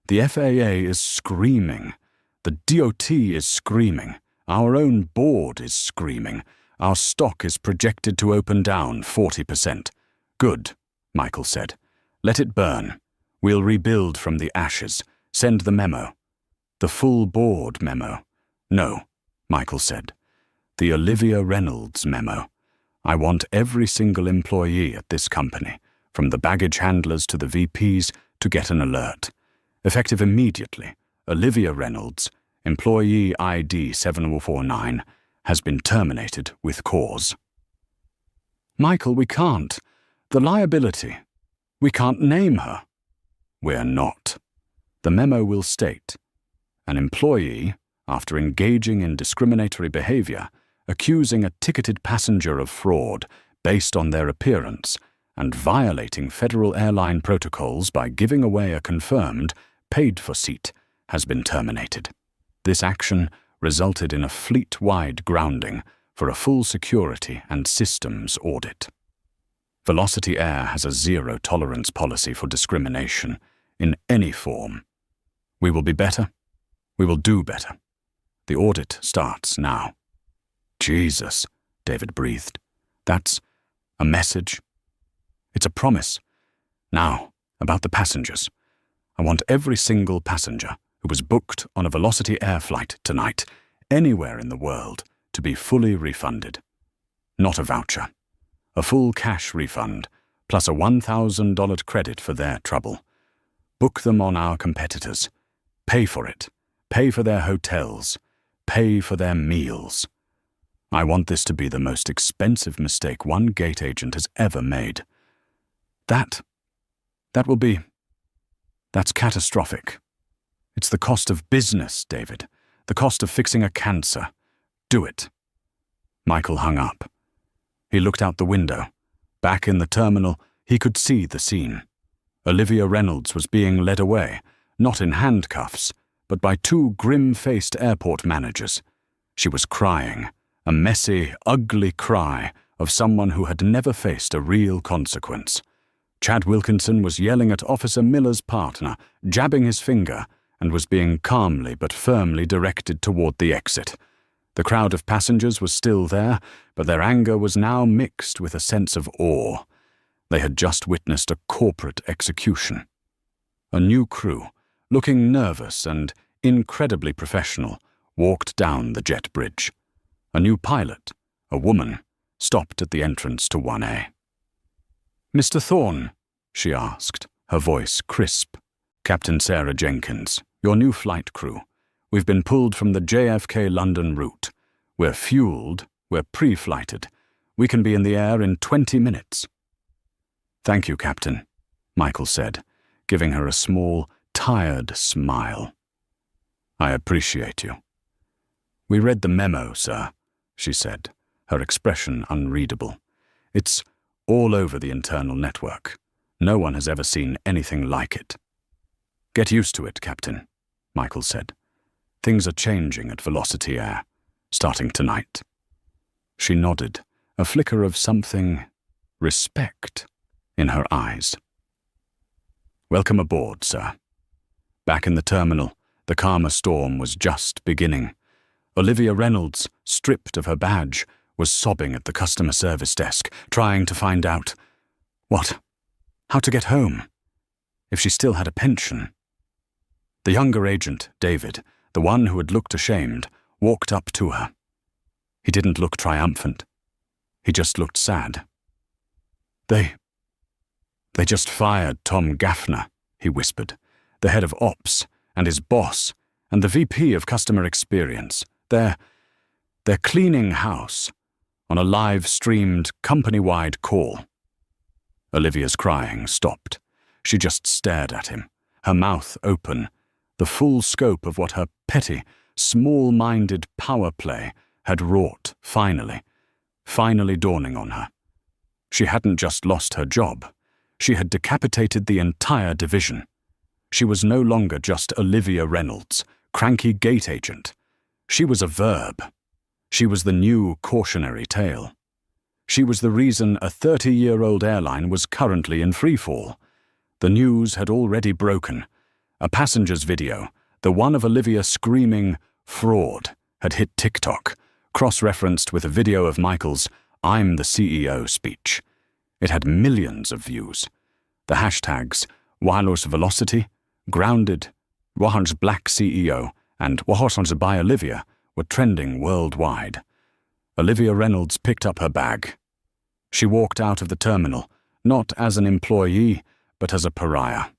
The FAA is screaming. The DOT is screaming. Our own board is screaming. Our stock is projected to open down 40%. "Good," Michael said. "Let it burn. We'll rebuild from the ashes. Send the memo." "The full board memo." "No," Michael said. "The Olivia Reynolds memo. I want every single employee at this company, from the baggage handlers to the VPs, to get an alert. Effective immediately, Olivia Reynolds, employee ID 7049, has been terminated with cause." "Michael, we can't. The liability. We can't name her." "We're not. The memo will state, an employee, after engaging in discriminatory behavior, accusing a ticketed passenger of fraud based on their appearance, and violating federal airline protocols by giving away a confirmed, paid-for seat, has been terminated. This action resulted in a fleet-wide grounding for a full security and systems audit. Velocity Air has a zero-tolerance policy for discrimination in any form. We will be better. We will do better. The audit starts now." "Jesus," David breathed. "That's a message?" "It's a promise. Now, about the passengers. I want every single passenger who was booked on a Velocity Air flight tonight, anywhere in the world, to be fully refunded. Not a voucher. A full cash refund, plus a $1,000 credit for their trouble. Book them on our competitors. Pay for it. Pay for their hotels. Pay for their meals. I want this to be the most expensive mistake one gate agent has ever made. That's catastrophic. It's the cost of business, David. The cost of fixing a cancer. Do it." Michael hung up. He looked out the window. Back in the terminal, he could see the scene. Olivia Reynolds was being led away, not in handcuffs, but by two grim-faced airport managers. She was crying, a messy, ugly cry of someone who had never faced a real consequence. Chad Wilkinson was yelling at Officer Miller's partner, jabbing his finger, and was being calmly but firmly directed toward the exit. The crowd of passengers was still there, but their anger was now mixed with a sense of awe. They had just witnessed a corporate execution. A new crew, looking nervous and incredibly professional, walked down the jet bridge. A new pilot, a woman, stopped at the entrance to 1A. "Mr. Thorne," she asked, her voice crisp. "Captain Sarah Jenkins, your new flight crew. We've been pulled from the JFK London route. We're fueled, we're pre-flighted. We can be in the air in 20 minutes. "Thank you, Captain," Michael said, giving her a small, tired smile. "I appreciate you." "We read the memo, sir," she said, her expression unreadable. "It's all over the internal network. No one has ever seen anything like it." "Get used to it, Captain," Michael said. "Things are changing at Velocity Air, starting tonight." She nodded, a flicker of something, respect, in her eyes. "Welcome aboard, sir." Back in the terminal, The calmer storm was just beginning. Olivia Reynolds, stripped of her badge, was sobbing at the customer service desk, trying to find out how to get home, if she still had a pension. The younger agent, David, the one who had looked ashamed, walked up to her. He didn't look triumphant. He just looked sad. They just fired Tom Gaffner, he whispered, the head of ops and his boss and the VP of customer experience. They're cleaning house on a live-streamed company-wide call. Olivia's crying stopped. She just stared at him, her mouth open, the full scope of what her petty, small-minded power play had wrought finally dawning on her. She hadn't just lost her job. She had decapitated the entire division. She was no longer just Olivia Reynolds, cranky gate agent. She was a verb. She was the new cautionary tale. She was the reason a 30-year-old airline was currently in freefall. The news had already broken. A passenger's video, the one of Olivia screaming, "Fraud," had hit TikTok, cross-referenced with a video of Michael's "I'm the CEO" speech. It had millions of views. The hashtags Wahalos Velocity, Grounded, Wahan's Black CEO, and Wahosons by Olivia were trending worldwide. Olivia Reynolds picked up her bag. She walked out of the terminal, not as an employee, but as a pariah.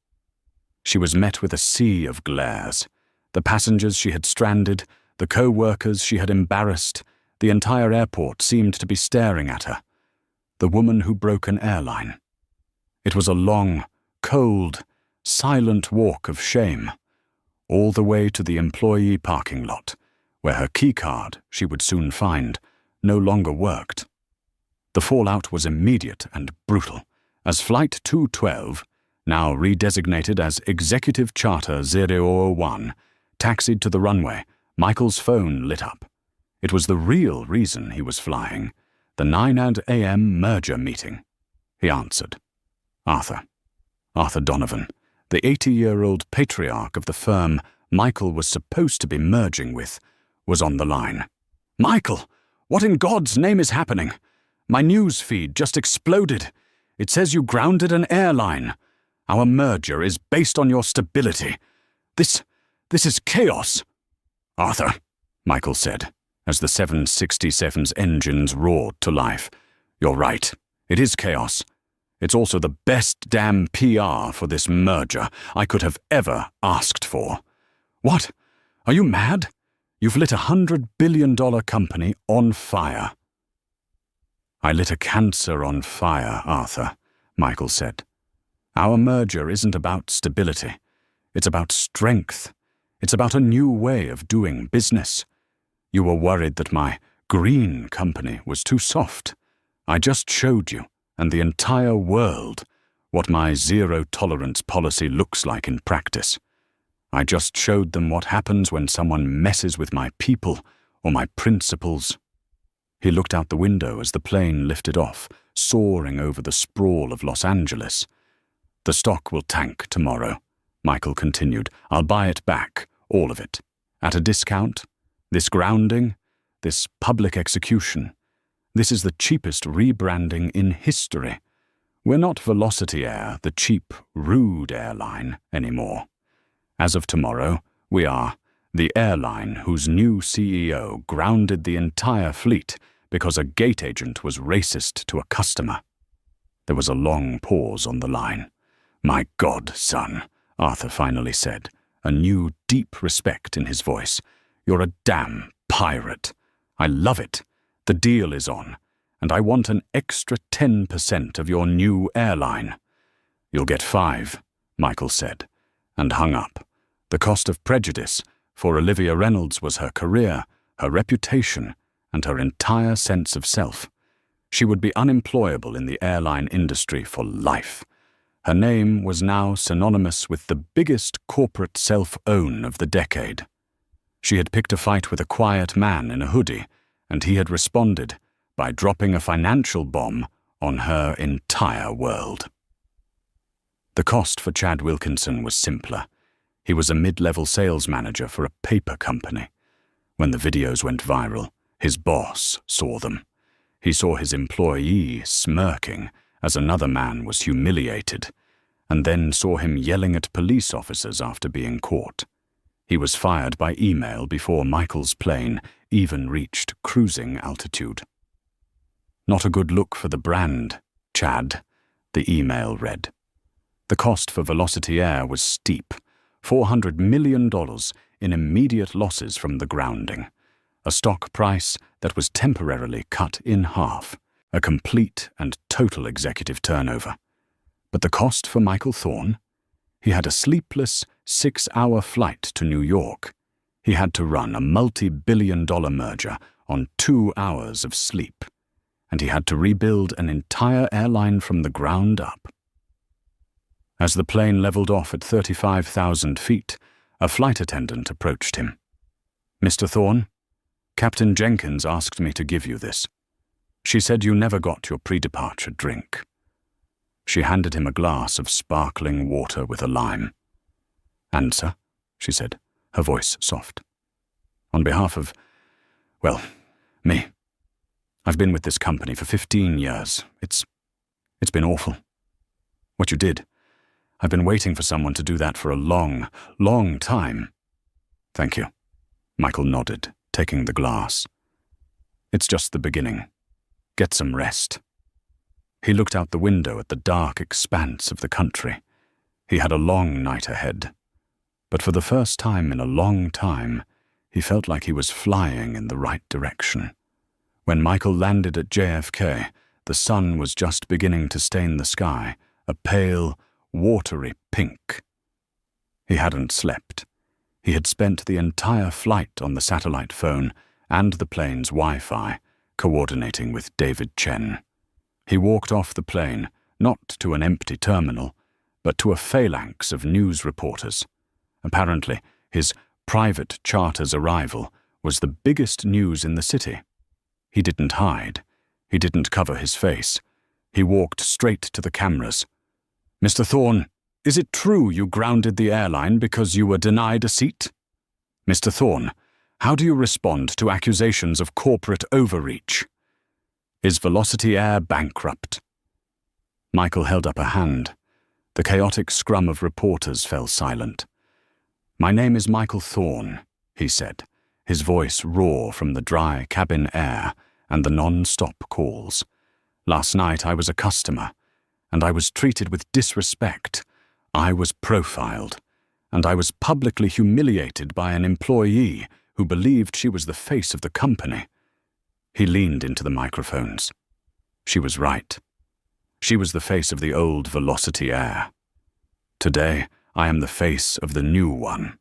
She was met with a sea of glares. The passengers she had stranded, the co-workers she had embarrassed, the entire airport seemed to be staring at her. The woman who broke an airline. It was a long, cold, silent walk of shame, all the way to the employee parking lot, where her keycard, she would soon find, no longer worked. The fallout was immediate and brutal, as Flight 212, now redesignated as Executive Charter 001, taxied to the runway. Michael's phone lit up. It was the real reason he was flying, the 9 a.m. merger meeting. He answered. Arthur Donovan, the 80-year-old patriarch of the firm Michael was supposed to be merging with, was on the line. "Michael, what in God's name is happening? My news feed just exploded. It says you grounded an airline. Our merger is based on your stability. This is chaos." "Arthur," Michael said, as the 767's engines roared to life. "You're right. It is chaos. It's also the best damn PR for this merger I could have ever asked for." "What? Are you mad? You've lit $100 billion company on fire." "I lit a cancer on fire, Arthur," Michael said. "Our merger isn't about stability. It's about strength. It's about a new way of doing business. You were worried that my green company was too soft. I just showed you, and the entire world, what my zero-tolerance policy looks like in practice. I just showed them what happens when someone messes with my people or my principles." He looked out the window as the plane lifted off, soaring over the sprawl of Los Angeles. "The stock will tank tomorrow," Michael continued. "I'll buy it back, all of it, at a discount. This grounding, this public execution, this is the cheapest rebranding in history. We're not Velocity Air, the cheap, rude airline, anymore. As of tomorrow, we are the airline whose new CEO grounded the entire fleet because a gate agent was racist to a customer." There was a long pause on the line. "My God, son," Arthur finally said, a new deep respect in his voice. "You're a damn pirate. I love it. The deal is on, and I want an extra 10% of your new airline." "You'll get 5, Michael said, and hung up. The cost of prejudice for Olivia Reynolds was her career, her reputation, and her entire sense of self. She would be unemployable in the airline industry for life. Her name was now synonymous with the biggest corporate self-own of the decade. She had picked a fight with a quiet man in a hoodie, and he had responded by dropping a financial bomb on her entire world. The cost for Chad Wilkinson was simpler. He was a mid-level sales manager for a paper company. When the videos went viral, his boss saw them. He saw his employee smirking as another man was humiliated, and then saw him yelling at police officers after being caught. He was fired by email before Michael's plane even reached cruising altitude. "Not a good look for the brand, Chad," the email read. The cost for Velocity Air was steep, $400 million in immediate losses from the grounding, a stock price that was temporarily cut in half, a complete and total executive turnover. But the cost for Michael Thorne? He had a sleepless 6-hour flight to New York. He had to run a multi-billion-dollar merger on 2 hours of sleep, and he had to rebuild an entire airline from the ground up. As the plane leveled off at 35,000 feet, a flight attendant approached him. "Mr. Thorne, Captain Jenkins asked me to give you this. She said you never got your pre-departure drink." She handed him a glass of sparkling water with a lime. "Answer," she said, her voice soft. "On behalf of, well, me. I've been with this company for 15 years. It's been awful. What you did, I've been waiting for someone to do that for a long, long time." "Thank you." Michael nodded, taking the glass. "It's just the beginning. Get some rest." He looked out the window at the dark expanse of the country. He had a long night ahead. But for the first time in a long time, he felt like he was flying in the right direction. When Michael landed at JFK, the sun was just beginning to stain the sky, a pale, watery pink. He hadn't slept. He had spent the entire flight on the satellite phone and the plane's Wi-Fi, coordinating with David Chen. He walked off the plane, not to an empty terminal, but to a phalanx of news reporters. Apparently, his private charter's arrival was the biggest news in the city. He didn't hide. He didn't cover his face. He walked straight to the cameras. "Mr. Thorne, is it true you grounded the airline because you were denied a seat? Mr. Thorne, how do you respond to accusations of corporate overreach? Is Velocity Air bankrupt?" Michael held up a hand. The chaotic scrum of reporters fell silent. "My name is Michael Thorne," he said, his voice raw from the dry cabin air and the non-stop calls. "Last night I was a customer, and I was treated with disrespect. I was profiled, and I was publicly humiliated by an employee who believed she was the face of the company." He leaned into the microphones. She was right. She was the face of the old Velocity Air. Today, I am the face of the new one.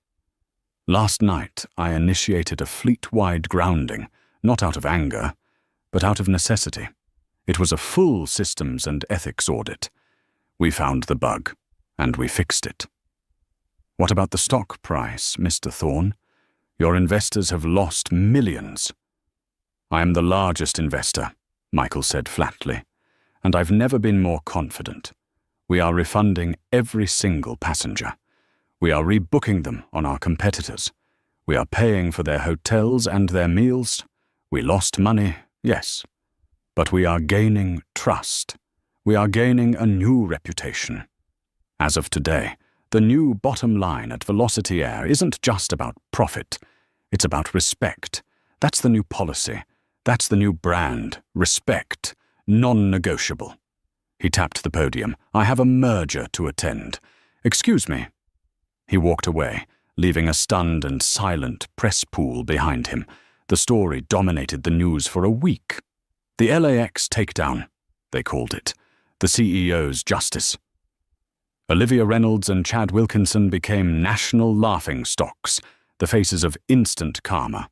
Last night, I initiated a fleet-wide grounding, not out of anger, but out of necessity. It was a full systems and ethics audit. We found the bug, and we fixed it. What about the stock price, Mr. Thorne? Your investors have lost millions. "I am the largest investor," Michael said flatly, "and I've never been more confident. We are refunding every single passenger. We are rebooking them on our competitors. We are paying for their hotels and their meals. We lost money, yes, but we are gaining trust. We are gaining a new reputation. As of today, the new bottom line at Velocity Air isn't just about profit. It's about respect. That's the new policy. That's the new brand. Respect. Non-negotiable." He tapped the podium. "I have a merger to attend. Excuse me." He walked away, leaving a stunned and silent press pool behind him. The story dominated the news for a week. The LAX takedown, they called it. The CEO's justice. Olivia Reynolds and Chad Wilkinson became national laughingstocks, the faces of instant karma.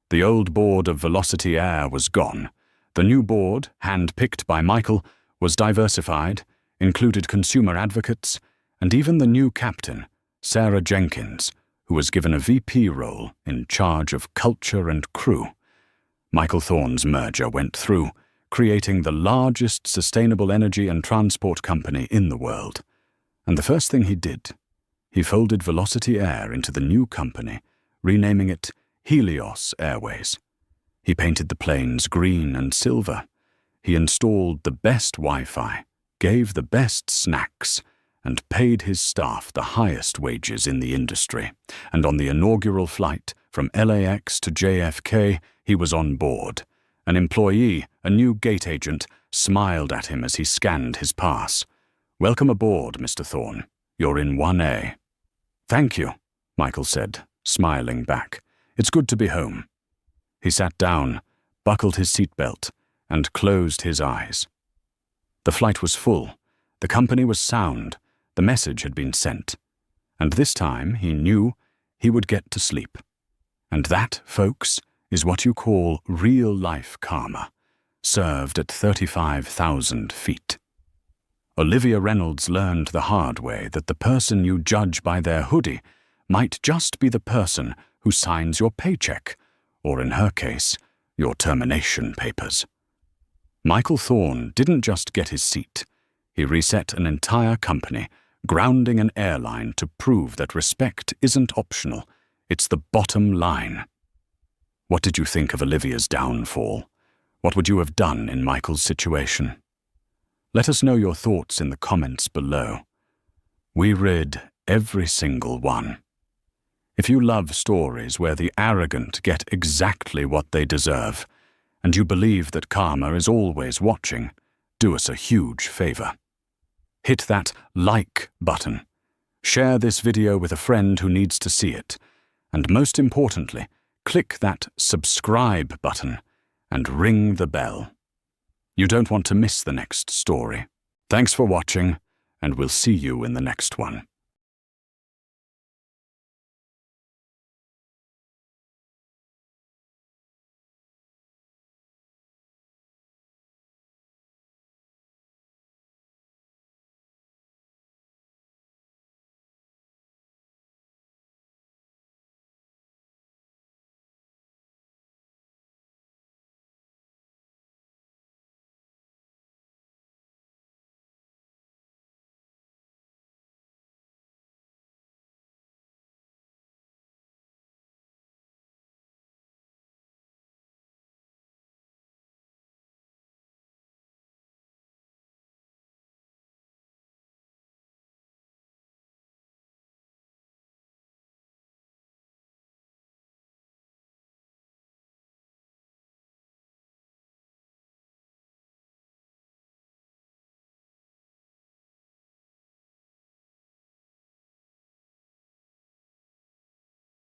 The old board of Velocity Air was gone. The new board, hand-picked by Michael, was diversified, included consumer advocates, and even the new captain, Sarah Jenkins, who was given a VP role in charge of culture and crew. Michael Thorne's merger went through, creating the largest sustainable energy and transport company in the world. And the first thing he did, He folded Velocity Air into the new company, renaming it Helios Airways. He painted the planes green and silver. He installed the best Wi-Fi, gave the best snacks, and paid his staff the highest wages in the industry. And on the inaugural flight from LAX to JFK, he was on board. An employee, a new gate agent, smiled at him as he scanned his pass. "Welcome aboard, Mr. Thorne. You're in 1A. "Thank you," Michael said, smiling back. "It's good to be home." He sat down, buckled his seatbelt, and closed his eyes. The flight was full. The company was sound. The message had been sent. And this time, he knew he would get to sleep. And that, folks, is what you call real-life karma, served at 35,000 feet. Olivia Reynolds learned the hard way that the person you judge by their hoodie might just be the person who signs your paycheck, or in her case, your termination papers. Michael Thorne didn't just get his seat. He reset an entire company, grounding an airline to prove that respect isn't optional, it's the bottom line. What did you think of Olivia's downfall? What would you have done in Michael's situation? Let us know your thoughts in the comments below. We read every single one. If you love stories where the arrogant get exactly what they deserve, and you believe that karma is always watching, do us a huge favor. Hit that like button. Share this video with a friend who needs to see it. And most importantly, click that subscribe button and ring the bell. You don't want to miss the next story. Thanks for watching, and we'll see you in the next one.